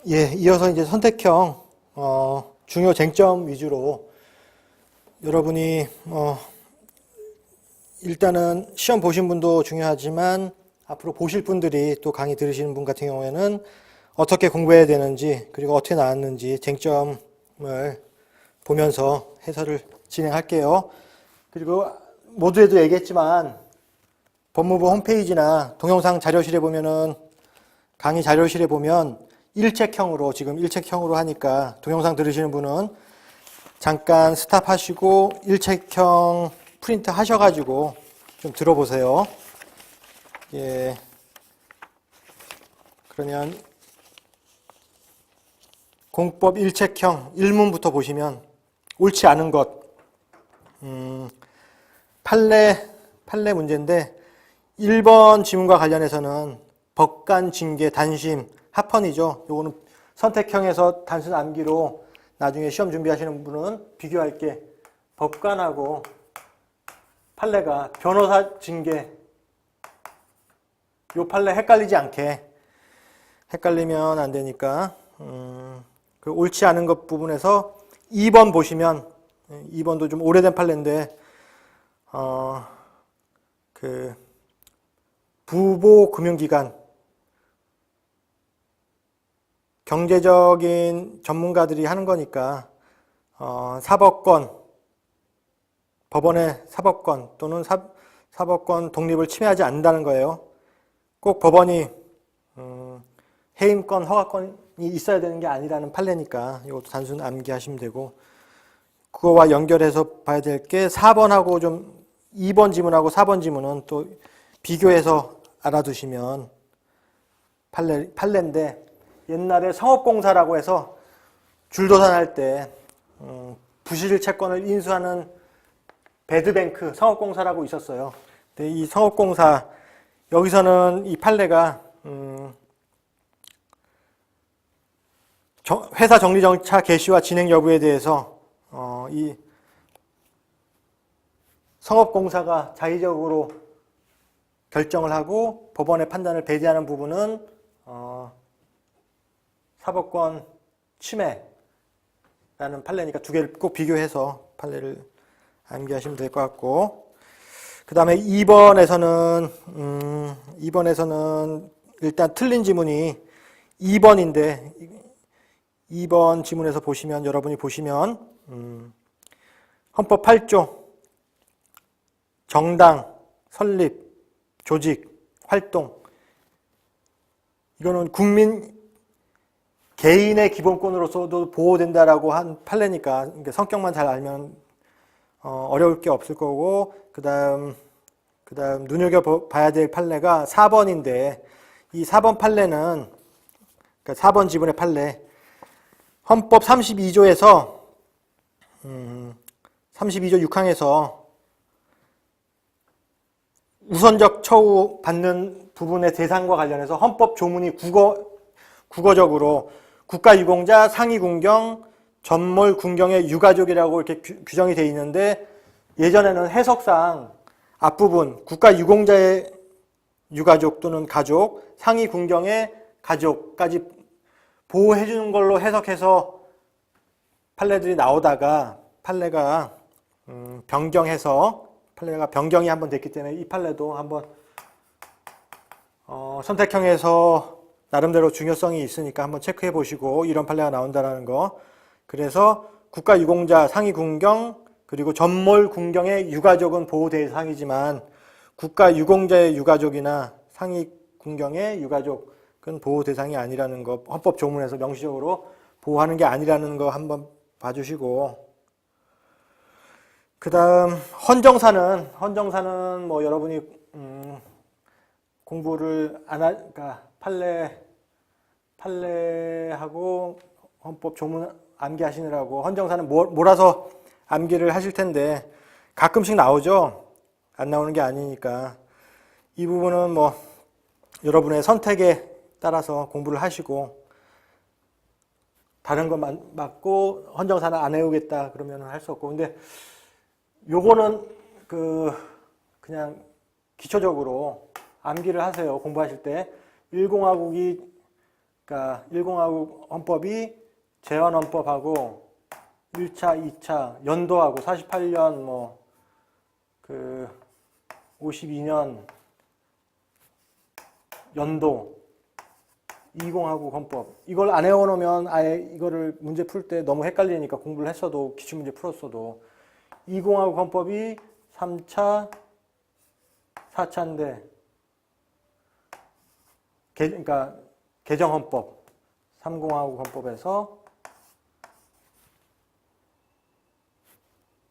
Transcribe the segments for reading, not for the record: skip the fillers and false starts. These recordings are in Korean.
예, 이어서 이제 선택형 중요 쟁점 위주로 여러분이 일단은 시험 보신 분도 중요하지만 앞으로 보실 분들이 또 강의 들으시는 분 같은 경우에는 어떻게 공부해야 되는지 그리고 어떻게 나왔는지 쟁점을 보면서 해설을 진행할게요. 그리고 모두에도 얘기했지만 법무부 홈페이지나 동영상 자료실에 보면은 강의 자료실에 보면 일책형으로 지금 일책형으로 하니까 동영상 들으시는 분은 잠깐 스탑하시고 일책형 프린트 하셔가지고 좀 들어보세요. 예. 그러면 공법 일책형 1문부터 보시면 옳지 않은 것 판례 문제인데 1번 지문과 관련해서는 법관 징계 단심 합헌이죠. 요거는 선택형에서 단순 암기로 나중에 시험 준비하시는 분은 비교할 게 법관하고 판례가 변호사 징계 요 판례 헷갈리지 않게 헷갈리면 안 되니까 그 옳지 않은 것 부분에서 2번 보시면 2번도 좀 오래된 판례인데 그 부보 금융기관 경제적인 전문가들이 하는 거니까 사법권 법원의 사법권 또는 사법권 독립을 침해하지 않는다는 거예요. 꼭 법원이 해임권, 허가권이 있어야 되는 게 아니라는 판례니까 이것도 단순 암기하시면 되고 그거와 연결해서 봐야 될 게 4번하고 좀 2번 지문하고 4번 지문은 또 비교해서 알아두시면 판례인데 옛날에 성업공사라고 해서 줄도산할 때 부실 채권을 인수하는 배드뱅크 성업공사라고 있었어요. 근데 이 성업공사 여기서는 이 판례가 회사 정리정차 개시와 진행 여부에 대해서 이 성업공사가 자의적으로 결정을 하고 법원의 판단을 배제하는 부분은 사법권 침해라는 판례니까 두 개를 꼭 비교해서 판례를 암기하시면 될 것 같고 그 다음에 2번에서는 일단 틀린 지문이 2번인데 2번 지문에서 보시면 여러분이 보시면 헌법 8조 정당, 설립, 조직, 활동 이거는 국민 개인의 기본권으로서도 보호된다라고 한 판례니까 성격만 잘 알면 어려울 게 없을 거고 그다음 눈여겨봐야 될 판례가 4번인데 이 4번 판례는 그러니까 4번 지문의 판례 헌법 32조에서 32조 6항에서 우선적 처우 받는 부분의 대상과 관련해서 헌법 조문이 국어적으로 국가유공자, 상위군경, 전몰군경의 유가족이라고 이렇게 규정이 되어 있는데 예전에는 해석상 앞부분 국가유공자의 유가족 또는 가족, 상위군경의 가족까지 보호해 주는 걸로 해석해서 판례들이 나오다가 판례가 변경이 한번 됐기 때문에 이 판례도 한번 선택형에서 나름대로 중요성이 있으니까 한번 체크해 보시고 이런 판례가 나온다는 거. 그래서 국가유공자 상위군경 그리고 전몰군경의 유가족은 보호 대상이지만 국가유공자의 유가족이나 상위군경의 유가족은 보호 대상이 아니라는 거 헌법 조문에서 명시적으로 보호하는 게 아니라는 거 한번 봐주시고 그 다음 헌정사는 뭐 여러분이 공부를 그러니까 판례하고 헌법 조문 암기하시느라고 헌정사는 몰아서 암기를 하실 텐데 가끔씩 나오죠. 안 나오는 게 아니니까 이 부분은 뭐 여러분의 선택에 따라서 공부를 하시고 다른 거 맞고 헌정사는 안 외우겠다 그러면 할 수 없고 근데 요거는 그냥 기초적으로 암기를 하세요. 공부하실 때 1공화국이 그러니까 1공화국 헌법이 제헌헌법하고 1차, 2차 연도하고 48년 뭐 그 52년 연도 2공화국 헌법 이걸 안 외워놓으면 아예 이거를 문제 풀 때 너무 헷갈리니까 공부를 했어도 기출문제 풀었어도 2공화국 헌법이 3차, 4차인데 그러니까 개정헌법 3공화국 헌법에서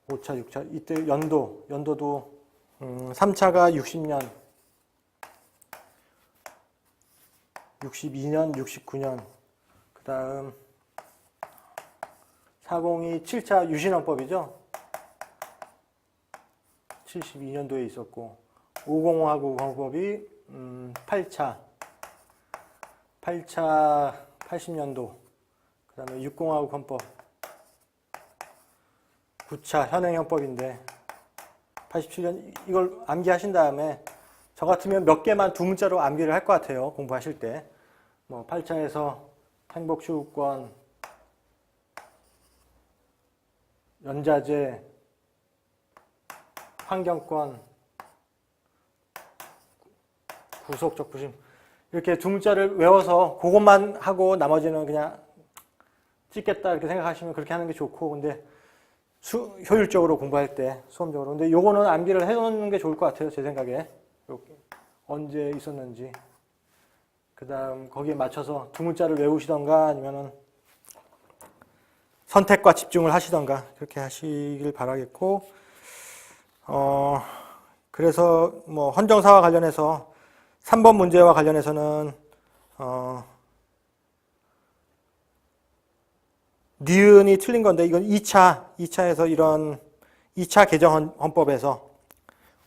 5차, 6차 이때 연도도 3차가 60년 62년, 69년 그 다음 402 7차 유신헌법이죠. 72년도에 있었고 5공화국 헌법이 8차 80년도 그 다음에 6공화국 헌법 9차 현행헌법인데 87년 이걸 암기하신 다음에 저 같으면 몇 개만 두 문자로 암기를 할 것 같아요. 공부하실 때. 뭐 8차에서 행복추구권, 연자제, 환경권, 구속적부심 이렇게 두 문자를 외워서 그것만 하고 나머지는 그냥 찍겠다 이렇게 생각하시면 그렇게 하는 게 좋고 근데 효율적으로 공부할 때 수험적으로 근데 요거는 암기를 해놓는 게 좋을 것 같아요. 제 생각에. 이렇게 언제 있었는지 그 다음 거기에 맞춰서 두 문자를 외우시던가 아니면은 선택과 집중을 하시던가 그렇게 하시길 바라겠고 그래서 뭐 헌정사와 관련해서 3번 문제와 관련해서는 니은이 틀린 건데 이건 2차에서 이런 2차 개정헌법에서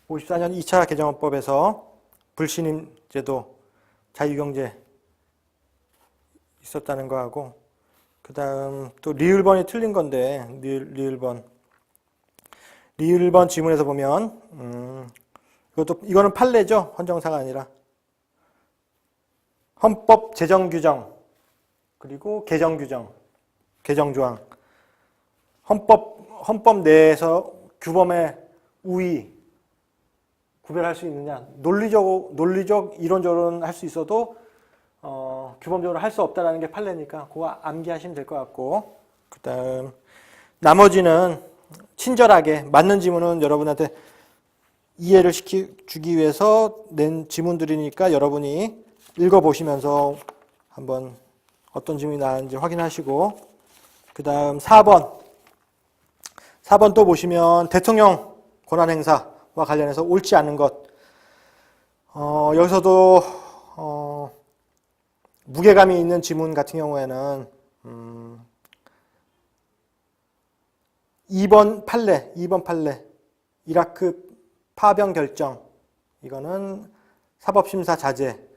54년 2차 개정헌법에서 불신임 제도, 자유경제 있었다는 거하고 그 다음 또 리을번이 틀린 건데 리을번 지문에서 보면 이거는 판례죠. 헌정사가 아니라 헌법 제정규정 그리고 개정규정 개정조항 헌법 내에서 규범의 우위 구별할 수 있느냐 논리적 이론적으로는 할 수 있어도 규범적으로 할 수 없다라는 게 판례니까 그거 암기하시면 될 것 같고 그 다음 나머지는 친절하게 맞는 지문은 여러분한테 이해를 시켜주기 위해서 낸 지문들이니까 여러분이 읽어보시면서 한번 어떤 지문이 나왔는지 확인하시고 그 다음 4번 또 보시면 대통령 권한행사와 관련해서 옳지 않은 것 여기서도 무게감이 있는 지문 같은 경우에는 2번 판례 이라크 파병 결정 이거는 사법심사 자제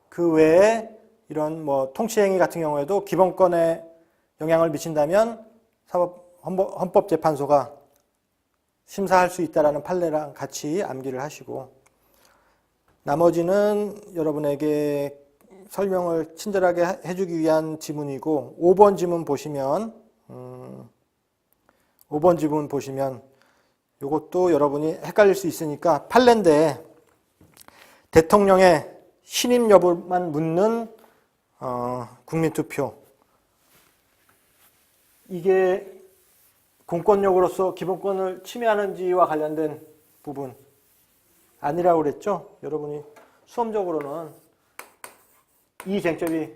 그 외에 이런 뭐 통치행위 같은 경우에도 기본권에 영향을 미친다면 헌법재판소가 심사할 수 있다라는 판례랑 같이 암기를 하시고 나머지는 여러분에게 설명을 친절하게 해주기 위한 지문이고 5번 지문 보시면 이것도 여러분이 헷갈릴 수 있으니까 판례인데 대통령의 신임 여부만 묻는 국민투표 이게 공권력으로서 기본권을 침해하는지와 관련된 부분 아니라고 그랬죠? 여러분이 수험적으로는 이 쟁점이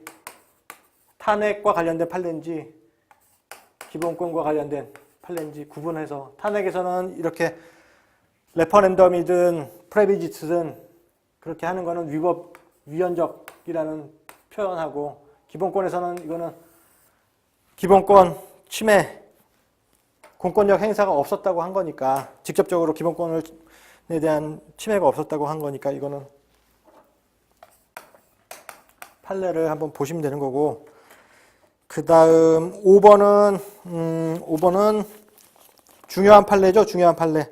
탄핵과 관련된 판례인지 기본권과 관련된 판례인지 구분해서 탄핵에서는 이렇게 레퍼렌덤이든 프레비지트든 그렇게 하는 거는 위헌적이라는 표현하고 기본권에서는 이거는 기본권 침해 공권력 행사가 없었다고 한 거니까 직접적으로 기본권에 대한 침해가 없었다고 한 거니까 이거는 판례를 한번 보시면 되는 거고 그 다음 5번은 중요한 판례죠. 중요한 판례.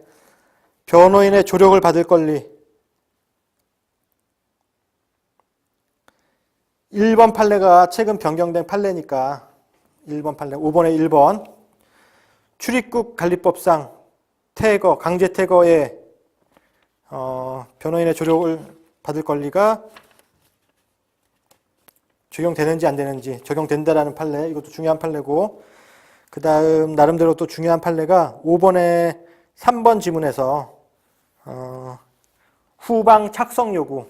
변호인의 조력을 받을 권리. 1번 판례가 최근 변경된 판례니까 1번 판례, 5번에 1번 출입국 관리법상 퇴거, 강제 퇴거에 변호인의 조력을 받을 권리가 적용되는지 안 되는지 적용된다라는 판례, 이것도 중요한 판례고, 그 다음 나름대로 또 중요한 판례가 5번에 3번 지문에서 후방 착성 요구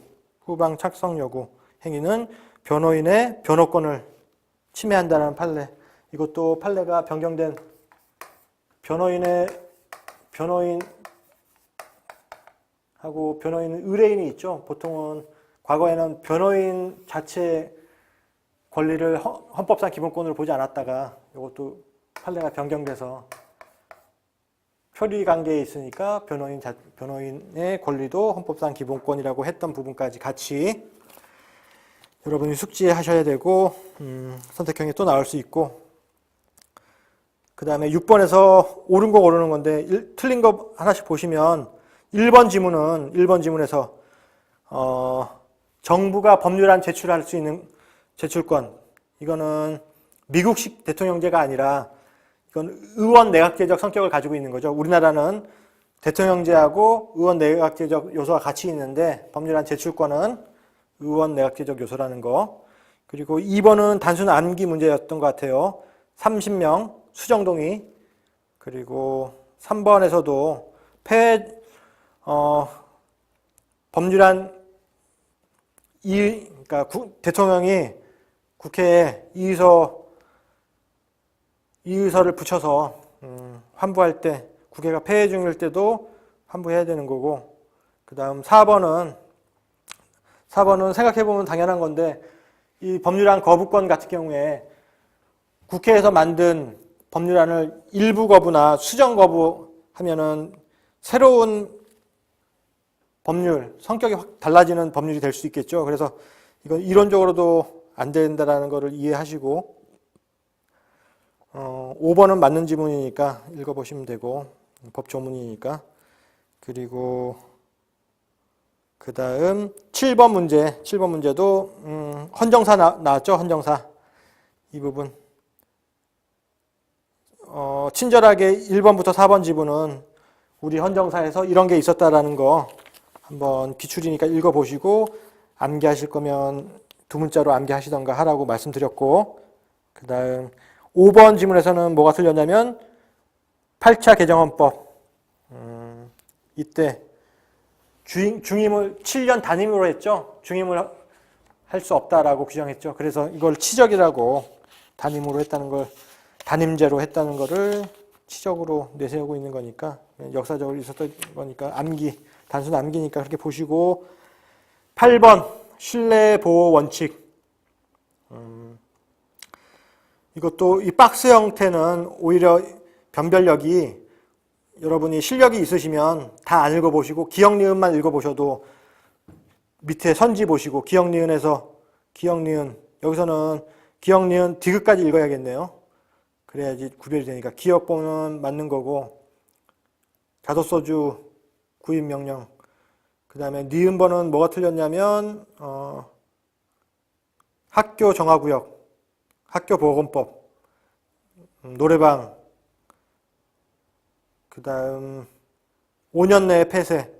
행위는 변호인의 변호권을 침해한다는 판례. 이것도 판례가 변경된 변호인하고 변호인 의뢰인이 있죠. 보통은 과거에는 변호인 자체 권리를 헌법상 기본권으로 보지 않았다가 이것도 판례가 변경돼서 표리 관계에 있으니까 변호인의 권리도 헌법상 기본권이라고 했던 부분까지 같이 여러분이 숙지하셔야 되고, 선택형이 또 나올 수 있고, 그 다음에 6번에서 옳은 거 고르는 건데, 틀린 거 하나씩 보시면 1번 지문에서 정부가 법률안 제출할 수 있는 제출권, 이거는 미국식 대통령제가 아니라 이건 의원 내각제적 성격을 가지고 있는 거죠. 우리나라는 대통령제하고 의원 내각제적 요소가 같이 있는데 법률안 제출권은 의원 내각제적 요소라는 거. 그리고 2번은 단순 암기 문제였던 것 같아요. 30명 수정동의. 그리고 3번에서도 법률안 그러니까 대통령이 국회에 이의서를 붙여서 환부할 때, 국회가 폐회 중일 때도 환부해야 되는 거고, 그 다음 4번은 생각해보면 당연한 건데, 이 법률안 거부권 같은 경우에 국회에서 만든 법률안을 일부 거부나 수정 거부하면은 새로운 법률, 성격이 확 달라지는 법률이 될 수 있겠죠. 그래서 이건 이론적으로도 안 된다라는 것을 이해하시고, 5번은 맞는 지문이니까 읽어보시면 되고, 법조문이니까. 그리고 그 다음 7번 문제도 헌정사 나왔죠. 헌정사 이 부분 친절하게 1번부터 4번 지문은 우리 헌정사에서 이런 게 있었다라는 거 한번 기출이니까 읽어보시고, 암기하실 거면 두 문자로 암기하시던가 하라고 말씀드렸고, 그 다음 5번 지문에서는 뭐가 틀렸냐면 8차 개정헌법, 이때 중임을 7년 단임으로 했죠. 중임을 할 수 없다라고 규정했죠. 그래서 이걸 치적이라고, 단임으로 했다는 걸, 단임제로 했다는 거를 치적으로 내세우고 있는 거니까, 역사적으로 있었던 거니까 단순 암기니까 그렇게 보시고, 8번 신뢰 보호 원칙. 이것도 이 박스 형태는 오히려 변별력이, 여러분이 실력이 있으시면 다 안 읽어보시고 기역 니은만 읽어보셔도 밑에 선지 보시고 기역 니은에서 여기서는 기역 니은 디귿까지 읽어야겠네요. 그래야지 구별이 되니까 기역 보면 맞는 거고, 자소서주 구입 명령, 그 다음에 니은번은 뭐가 틀렸냐면 학교 정화구역, 학교보건법, 노래방, 그 다음 5년 내에 폐쇄,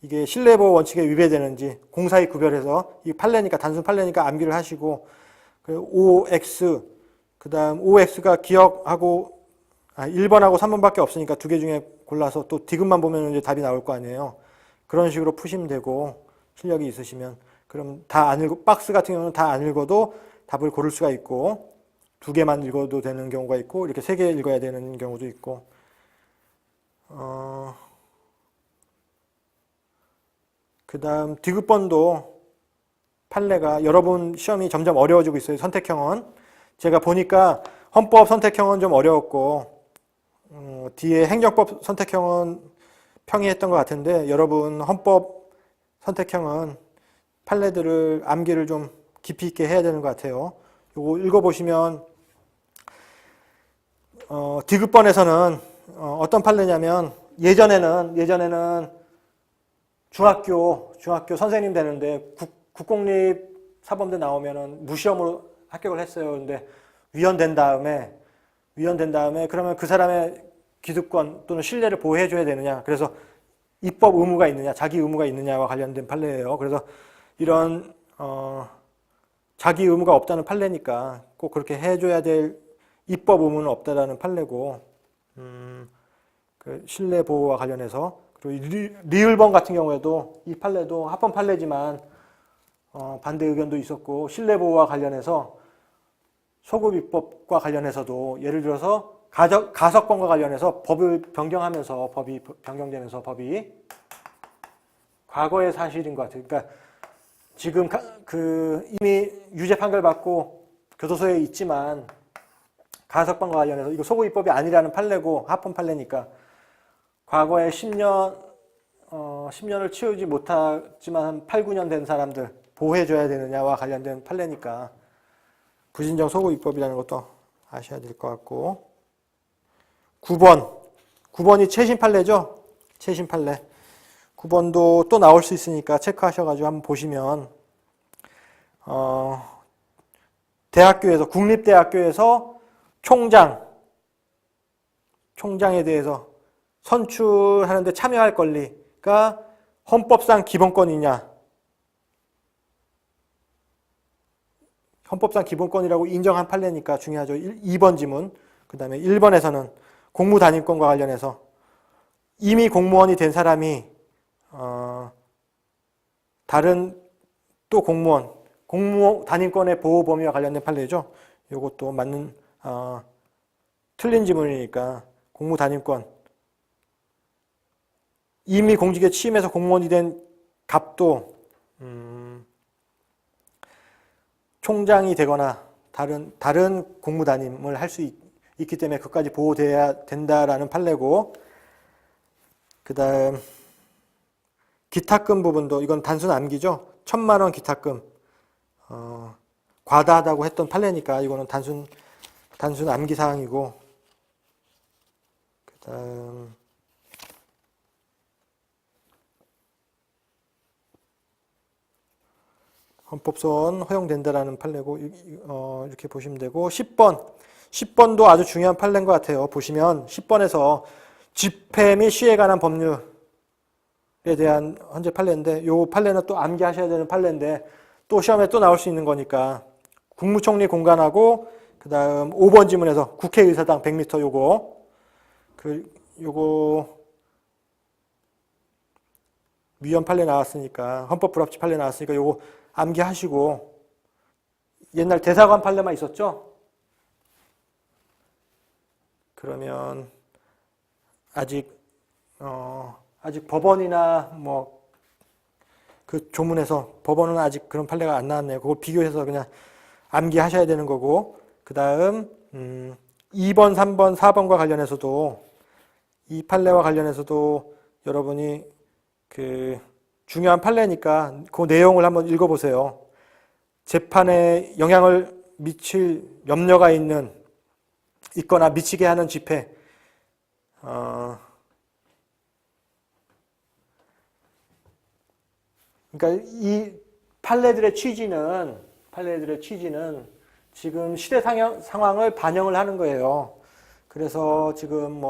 이게 실내보호 원칙에 위배되는지 공사에 구별해서, 이 판례니까, 단순 판례니까 암기를 하시고, OX, 그 다음 OX가 기억하고 1번하고 3번밖에 없으니까 두 개 중에 골라서 또 디귿만 보면 이제 답이 나올 거 아니에요. 그런 식으로 푸시면 되고, 실력이 있으시면. 그럼 다 안 읽고, 박스 같은 경우는 다 안 읽어도 답을 고를 수가 있고, 두 개만 읽어도 되는 경우가 있고, 이렇게 세 개 읽어야 되는 경우도 있고, 그 다음 디귿번도 판례가, 여러분 시험이 점점 어려워지고 있어요. 선택형은 제가 보니까 헌법 선택형은 좀 어려웠고, 뒤에 행정법 선택형은 평이했던 것 같은데, 여러분 헌법 선택형은 판례들을 암기를 좀 깊이 있게 해야 되는 것 같아요. 요거 읽어보시면 디귿번에서는 어떤 판례냐면, 예전에는 중학교 선생님 되는데 국공립 사범대 나오면은 무시험으로 합격을 했어요. 근데 위헌된 다음에 그러면 그 사람의 기득권 또는 신뢰를 보호해 줘야 되느냐. 그래서 입법 의무가 있느냐, 자기 의무가 있느냐와 관련된 판례예요. 그래서 이런 자기 의무가 없다는 판례니까 꼭 그렇게 해줘야 될 입법 의무는 없다라는 판례고, 그 신뢰 보호와 관련해서. 그리고 리을번 같은 경우에도 이 판례도 합헌 판례지만 반대 의견도 있었고, 신뢰 보호와 관련해서 소급 입법과 관련해서도 예를 들어서 가석범과 관련해서 법을 변경하면서 법이 변경되면서 법이 과거의 사실인 것 같아요. 그러니까 지금 이미 유죄 판결 받고 교도소에 있지만 가석범과 관련해서 이거 소급 입법이 아니라는 판례고 합헌 판례니까 과거에 10년을 치우지 못하지만 한 8, 9년 된 사람들 보호해줘야 되느냐와 관련된 판례니까 부진정 소급 입법이라는 것도 아셔야 될 것 같고, 9번이 최신 판례죠. 최신 판례. 9번도 또 나올 수 있으니까 체크하셔가지고 한번 보시면 대학교에서 국립대학교에서 총장에 대해서 선출하는데 참여할 권리가 헌법상 기본권이냐, 헌법상 기본권이라고 인정한 판례니까 중요하죠. 2번 지문. 그 다음에 1번에서는 공무단임권과 관련해서 이미 공무원이 된 사람이 다른 또 공무 단임권의 보호 범위와 관련된 판례죠. 이것도 맞는 틀린 지문이니까 공무단임권, 이미 공직에 취임해서 공무원이 된 갑도 총장이 되거나 다른 공무단임을 할 수 있기 때문에 그것까지 보호돼야 된다라는 판례고, 그 다음 기탁금 부분도 이건 단순 암기죠. 1,000만 원 기탁금 과다하다고 했던 판례니까 이거는 단순 암기 사항이고, 그 다음 헌법소원 허용된다라는 판례고, 이렇게 보시면 되고, 10번도 아주 중요한 판례인 것 같아요. 보시면 10번에서 집회 및 시위에 관한 법률에 대한 헌재 판례인데, 이 판례는 또 암기하셔야 되는 판례인데 또 시험에 또 나올 수 있는 거니까 국무총리 공간하고, 그 다음 5번 지문에서 국회의사당 100m 요거 위헌 판례 나왔으니까, 헌법 불합치 판례 나왔으니까 요거 암기하시고, 옛날 대사관 판례만 있었죠? 그러면 아직 법원이나 그 조문에서 법원은 아직 그런 판례가 안 나왔네요. 그거 비교해서 그냥 암기하셔야 되는 거고, 그 다음 2번, 3번, 4번과 관련해서도 이 판례와 관련해서도 여러분이 그 중요한 판례니까 그 내용을 한번 읽어보세요. 재판에 영향을 미칠 염려가 있거나 미치게 하는 집회, 그러니까 이 판례들의 취지는 지금 시대 상황을 반영을 하는 거예요. 그래서 지금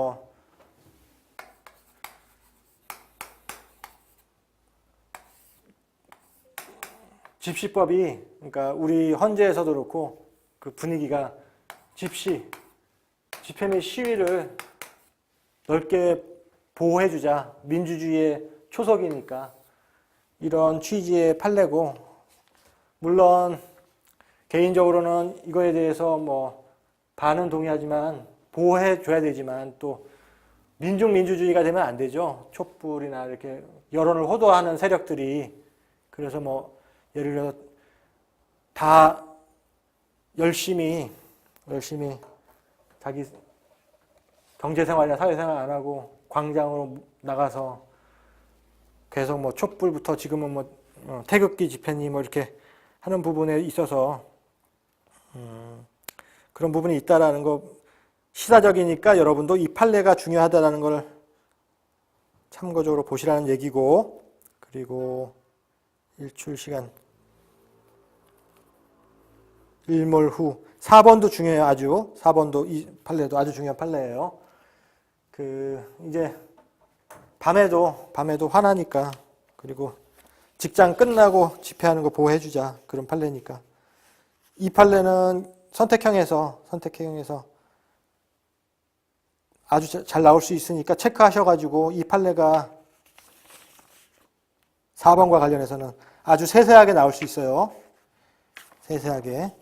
집시법이, 그러니까 우리 헌재에서도 그렇고 그 분위기가 집회 및 시위를 넓게 보호해주자, 민주주의의 초석이니까 이런 취지의 판례고, 물론 개인적으로는 이거에 대해서 반은 동의하지만 보호해줘야 되지만 또 민중민주주의가 되면 안 되죠. 촛불이나 이렇게 여론을 호도하는 세력들이. 그래서 예를 들어 다 열심히 자기 경제생활이나 사회생활 안 하고 광장으로 나가서 계속 촛불부터 지금은 태극기 집회니 이렇게 하는 부분에 있어서 그런 부분이 있다라는 거, 시사적이니까 여러분도 이 판례가 중요하다라는 걸 참고적으로 보시라는 얘기고, 그리고 일출 시간 일몰 후. 4번도 중요해요, 아주. 4번도, 이 판례도 아주 중요한 판례예요. 이제, 밤에도 화나니까, 그리고 직장 끝나고 집회하는 거 보호해주자. 그런 판례니까. 이 판례는 선택형에서 아주 잘 나올 수 있으니까 체크하셔가지고 이 판례가 4번과 관련해서는 아주 세세하게 나올 수 있어요. 세세하게.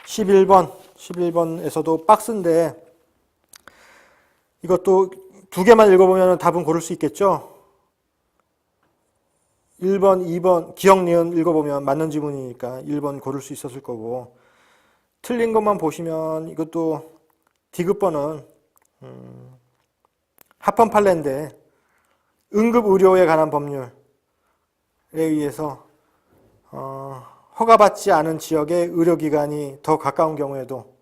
11번에서도 박스인데 이것도 두 개만 읽어보면 답은 고를 수 있겠죠. 1번, 2번, 기억, 니은 읽어보면 맞는 지문이니까 1번 고를 수 있었을 거고, 틀린 것만 보시면 이것도 디귿번은 합헌 판례인데 응급의료에 관한 법률에 의해서 허가받지 않은 지역의 의료기관이 더 가까운 경우에도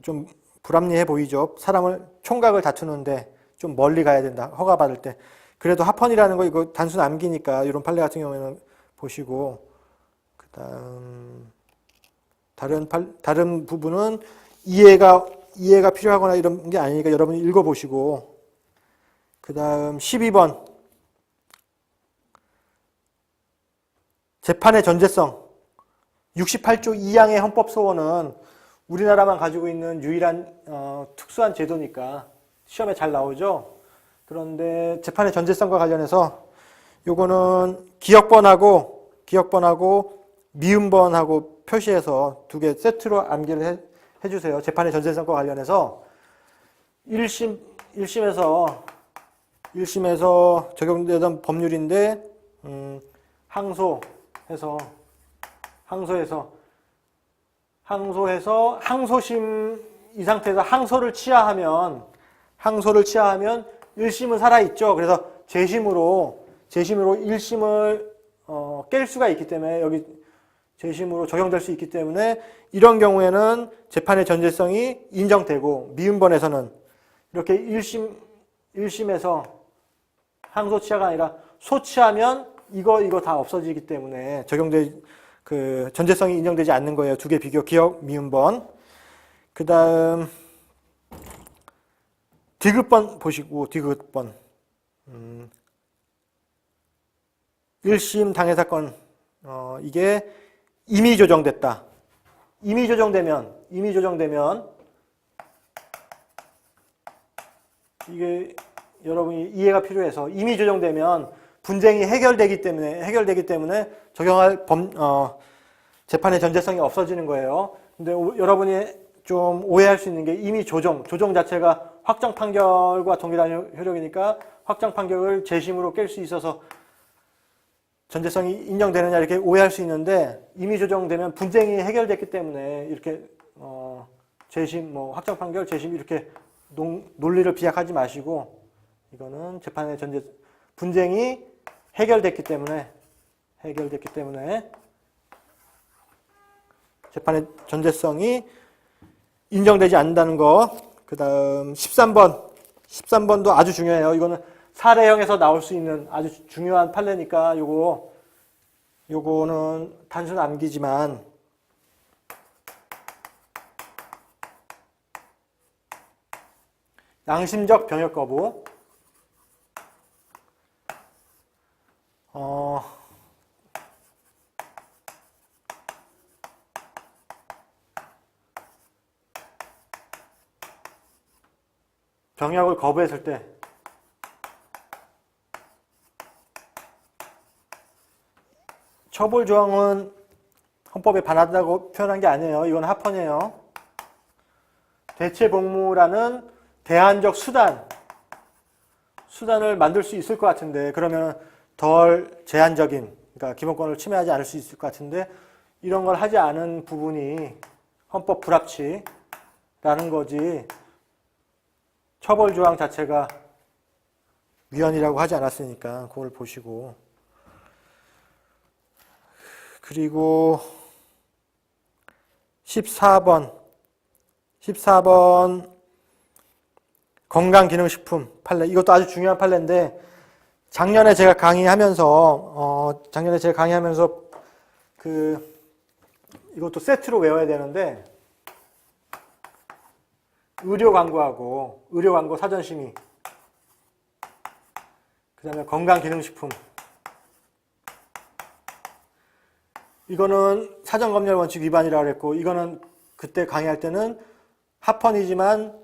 좀 불합리해 보이죠. 사람을 총각을 다투는데 좀 멀리 가야 된다. 허가받을 때. 그래도 합헌이라는 거 이거 단순 암기니까 이런 판례 같은 경우에는 보시고, 그다음 다른 부분은 이해가 필요하거나 이런 게 아니니까 여러분이 읽어보시고, 그다음 12번 재판의 전제성. 68조 2항의 헌법소원은 우리나라만 가지고 있는 유일한 특수한 제도니까 시험에 잘 나오죠. 그런데 재판의 전제성과 관련해서 요거는 기억번하고 미음번하고 표시해서 두 개 세트로 암기를 해주세요. 재판의 전제성과 관련해서 1심에서 적용되던 법률인데 항소해서 항소심 이 상태에서 항소를 취하하면 1심은 살아있죠. 그래서 재심으로 1심을 깰 수가 있기 때문에 여기 재심으로 적용될 수 있기 때문에 이런 경우에는 재판의 전제성이 인정되고, 미음번에서는 이렇게 1심에서 항소 취하가 아니라 소취하면 이거 다 없어지기 때문에 전제성이 인정되지 않는 거예요. 두 개 비교, 기억, 미음번. 그 다음 디귿번 보시고, 디귿번. 1심 당해 사건, 이게 임의 조정됐다. 임의 조정되면 이게 여러분이 이해가 필요해서 임의 조정되면 분쟁이 해결되기 때문에 적용할 재판의 전제성이 없어지는 거예요. 근데 여러분이 좀 오해할 수 있는 게 임의 조정 자체가 확정 판결과 동일한 효력이니까 확정 판결을 재심으로 깰 수 있어서 전제성이 인정되느냐 이렇게 오해할 수 있는데, 임의 조정되면 분쟁이 해결됐기 때문에 이렇게 재심, 확정 판결, 재심 이렇게 논리를 비약하지 마시고, 이거는 재판의 분쟁이 해결됐기 때문에 재판의 전제성이 인정되지 않는다는 거. 그 다음 13번도 아주 중요해요. 이거는 사례형에서 나올 수 있는 아주 중요한 판례니까 요거는 단순 암기지만 양심적 병역 거부. 병역을 거부했을 때 처벌 조항은 헌법에 반한다고 표현한 게 아니에요. 이건 합헌이에요. 대체복무라는 대안적 수단을 만들 수 있을 것 같은데, 그러면 덜 제한적인, 그러니까 기본권을 침해하지 않을 수 있을 것 같은데, 이런 걸 하지 않은 부분이 헌법 불합치라는 거지, 처벌 조항 자체가 위헌이라고 하지 않았으니까 그걸 보시고. 그리고 14번 건강기능식품 판례. 이것도 아주 중요한 판례인데, 작년에 제가 강의하면서 이것도 세트로 외워야 되는데, 의료 광고하고 의료 광고 사전 심의, 그 다음에 건강기능식품, 이거는 사전검열 원칙 위반이라고 그랬고, 이거는 그때 강의할 때는 합헌이지만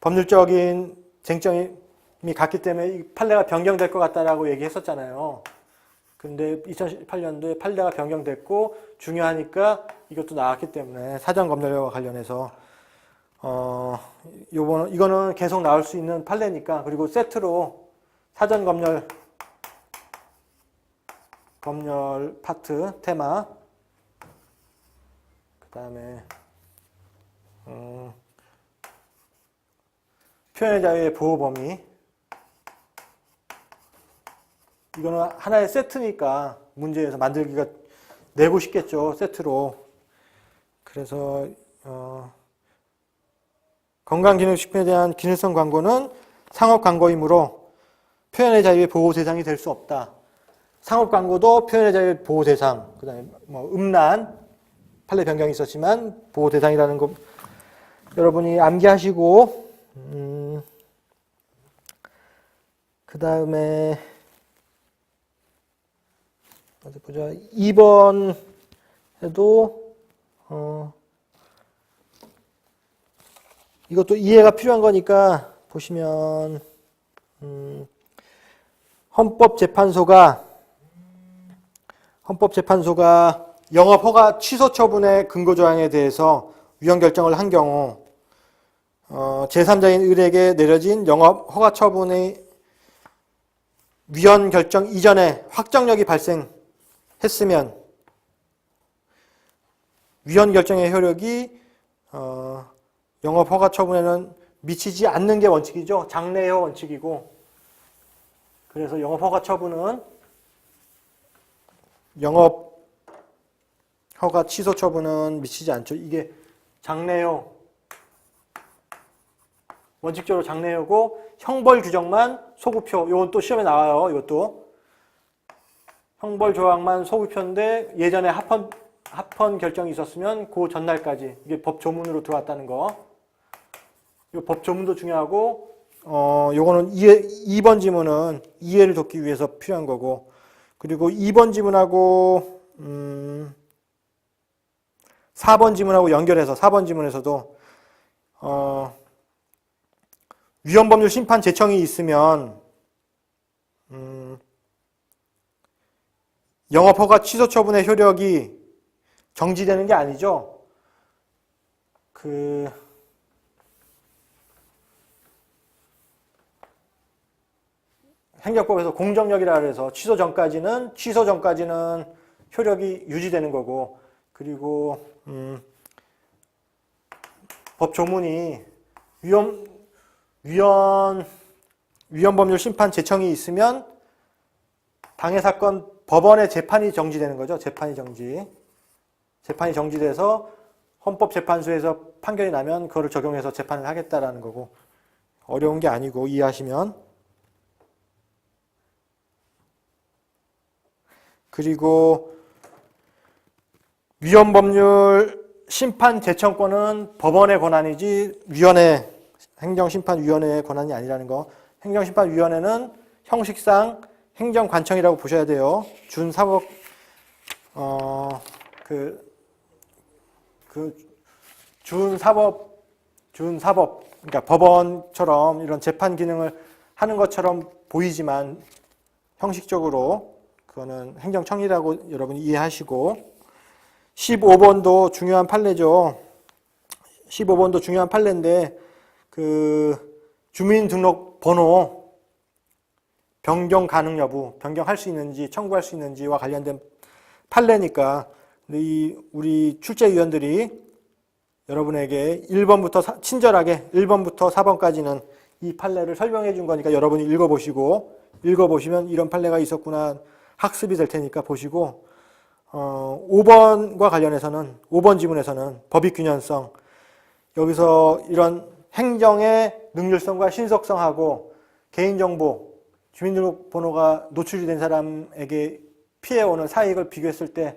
법률적인 쟁점이 갔기 때문에 이 판례가 변경될 것 같다라고 얘기했었잖아요. 근데 2018년도에 판례가 변경됐고 중요하니까 이것도 나왔기 때문에 사전검열과 관련해서 이거는 계속 나올 수 있는 판례니까, 그리고 세트로 사전검열 파트 테마, 그 다음에 표현의 자유의 보호 범위, 이거는 하나의 세트니까 문제에서 만들기가 내고 싶겠죠, 세트로. 그래서 건강기능식품에 대한 기능성 광고는 상업 광고이므로 표현의 자유의 보호 대상이 될 수 없다. 상업 광고도 표현의 자유의 보호 대상, 그 다음에 음란, 판례 변경이 있었지만 보호 대상이라는 거 여러분이 암기하시고, 그 다음에 어디 보자. 2번에도 이것도 이해가 필요한 거니까 보시면 헌법재판소가 영업허가 취소 처분의 근거조항에 대해서 위헌 결정을 한 경우 제3자인 을에게 내려진 영업허가 처분의 위헌 결정 이전에 확정력이 발생했으면 위헌 결정의 효력이 영업허가 처분에는 미치지 않는 게 원칙이죠. 장래효 원칙이고, 그래서 영업허가 처분은 영업허가 취소 처분은 미치지 않죠. 이게 장래효, 원칙적으로 장래효고, 형벌 규정만 소급표, 이건 또 시험에 나와요. 이것도 형벌 조항만 소급표인데 예전에 합헌 결정이 있었으면 그 전날까지, 이게 법 조문으로 들어왔다는 거. 이 법 조문도 중요하고, 요거는 2번 지문은 이해를 돕기 위해서 필요한 거고, 그리고 2번 지문하고 4번 지문하고 연결해서 4번 지문에서도 위헌법률 심판 제청이 있으면 영업허가 취소 처분의 효력이 정지되는 게 아니죠. 행정법에서 공정력이라 해서 취소 전까지는 효력이 유지되는 거고, 그리고 법 조문이 위헌법률 심판 제청이 있으면 방해 사건 법원의 재판이 정지되는 거죠. 재판이 정지돼서 헌법재판소에서 판결이 나면 그거를 적용해서 재판을 하겠다라는 거고, 어려운 게 아니고 이해하시면. 그리고 위헌법률 심판 제청권은 법원의 권한이지 행정심판위원회의 권한이 아니라는 거. 행정심판위원회는 형식상 행정관청이라고 보셔야 돼요. 준사법 그러니까 법원처럼 이런 재판 기능을 하는 것처럼 보이지만 형식적으로 그거는 행정청이라고 여러분이 이해하시고, 15번도 중요한 판례죠. 15번도 중요한 판례인데, 주민등록번호 변경 가능 여부, 변경할 수 있는지, 청구할 수 있는지와 관련된 판례니까, 우리 출제위원들이 여러분에게 친절하게 1번부터 4번까지는 이 판례를 설명해 준 거니까 여러분이 읽어보시면 이런 판례가 있었구나 학습이 될 테니까 보시고, 5번과 관련해서는 5번 지문에서는 법익균형성, 여기서 이런 행정의 능률성과 신속성하고 개인정보, 주민등록번호가 노출이 된 사람에게 피해오는 사익을 비교했을 때